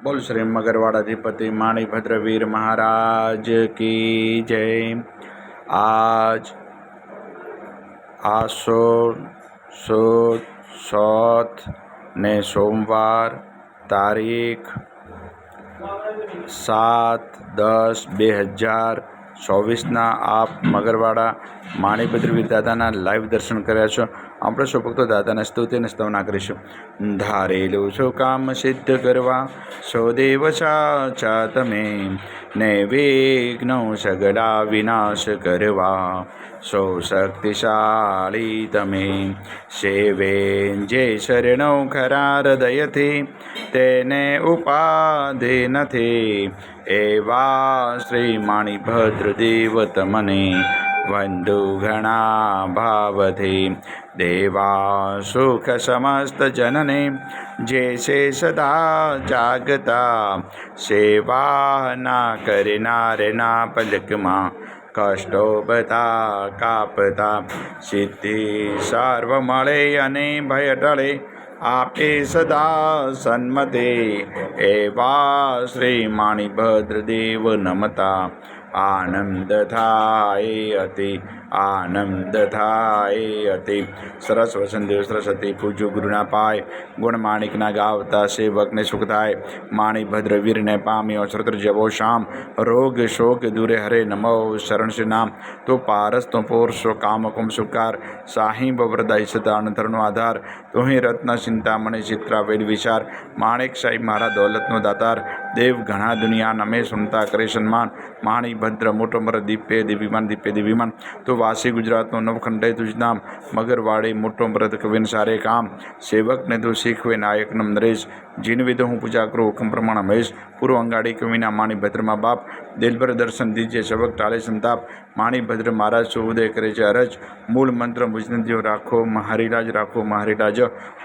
बोल श्री मगरवाड़ाधिपति माणिभद्रवीर महाराज की जय। आज आसो सुद चौथ ने सोमवार तारीख 7/10/2024 आप मगरवाड़ा माणिभद्रवीर दादाना लाइव दर्शन कर्या छो। આપણે સૌ ભક્તો દાદાને સ્તુતિ અને સ્તવના કરીશું। ધારેલું છો કામ સિદ્ધ કરવા સૌ દેવ સાચા તમે, ને વિઘ્નો સગડા વિનાશ કરવા સૌ શક્તિશાળી તમે। સેવે જે શરણો ખરા હૃદયથી તેને ઉપાધિ નથી, એવા શ્રી માણિભદ્ર દેવ તમને વંદુ ઘણા ભાવથી। देवा सुख समस्त जनने जैसे सदा जागता, सेवा ना करनार ना पलक मां कष्टो बता कापता। सिद्धि सर्व मळे अने भय टळे आपे सदा सन्मते, एवा श्री माणिभद्र देव नमता। आनंद थाय अति आनंद थाय अति। सरस वसन देव सरस्वती पूजो गुरुना पाय, गुण माणिकना गावता सेवकने सुख थाय। माणिभद्र वीरने पाम्यो श्रुतर जवो शाम, रोग शोक दूरे हरे नमो शरण श्री नाम। तो पारस तो पोरसो काम कुम सुकार, साहिब वरदाई सदा अनंतरनो आधार। तो ही रत्न चिंतामणि चित्रा वेद विचार, माणिक साहिब मारा दौलतनो दातार। देव घना दुनिया नमे सुनता करे सन्मान, माणिभद्र मोटो मर दीपे दिव्यमान दीपे दिव्यमान। तो वासी गुजरात नो नवखंडे तुझ नाम, मगरवाड़ी मोटो मृत कविन सारे काम। सेवक ने तो सीखवे नायक नम नरेश, जिन विधो हूँ पूजा करो हुकम प्रमाण महेश। पूर्व अंगाड़ी कविना माणिभद्र माँ बाप, दिलभर दर्शन दीजिए सबक टाले संताप। माणिभद्र महाराज सो उदय करे छे अरज, मूल मंत्र मुजनदियो राखो महारिराज राखो महारिराज।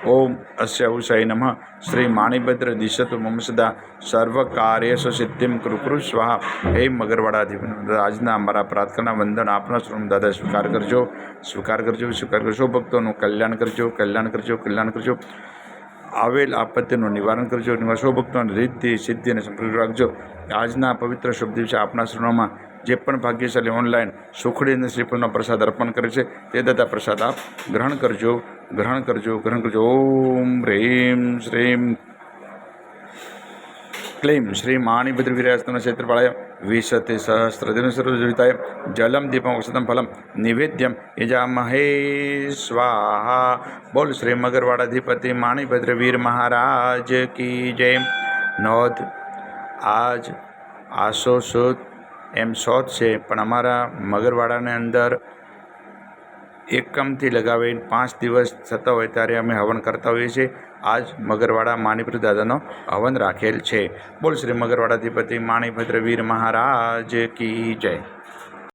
ओम अस्य उषाय नमः। श्री माणिभद्र दिशतु मम सदा, सर्व कार्येषु सिद्धिं कुरु कुरु स्वाहा। हे मगरवाड़ाधिपति આજના અમારા પ્રાર્થના વંદન આપનો શ્રમ દાદા સ્વીકાર કરજો સ્વીકાર કરજો સ્વીકાર કરજો। ભક્તોનું કલ્યાણ કરજો કલ્યાણ કરજો કલ્યાણ કરજો। આવેલ આપત્તિનું નિવારણ કરજો નિવારણ સૌ ભક્તોને રીતિ સિદ્ધિ અને સંપૂર્ણ રાખજો। આજના પવિત્ર શુભ દિવસે આપના શ્રવણમાં જે પણ ભાગ્યશાળી ઓનલાઈન સુખડી અને શ્રીફળનો પ્રસાદ અર્પણ કરે છે તે દાદા પ્રસાદ આપ ગ્રહણ કરજો ગ્રહણ કરજો ગ્રહણ કરજો। ઓમ હ્રીમ શ્રીમ क्लीं श्री माणिभद्र वीरास्तन क्षेत्रपालाय विशति सहस्रदिन सर्वजिताय जलम दीपम औषधम फलम निवेद्यम यजामहे स्वाहा। बोल श्री मगरवाड़ाधिपति माणिभद्र वीर महाराज की जय। नोंध आज आसो सुद एम 100 છે, પણ અમારા મગરવાડાને અંદર એકમથી લગાવી 5 દિવસ થતા હોય ત્યારે અમે હવન કરતા હોઈએ છીએ। આજ મગરવાડા માણિભદ્ર દાદાનો હવન રાખેલ છે। બોલ શ્રી મગરવાડાધિપતિ માણિભદ્ર વીર મહારાજ કી જય।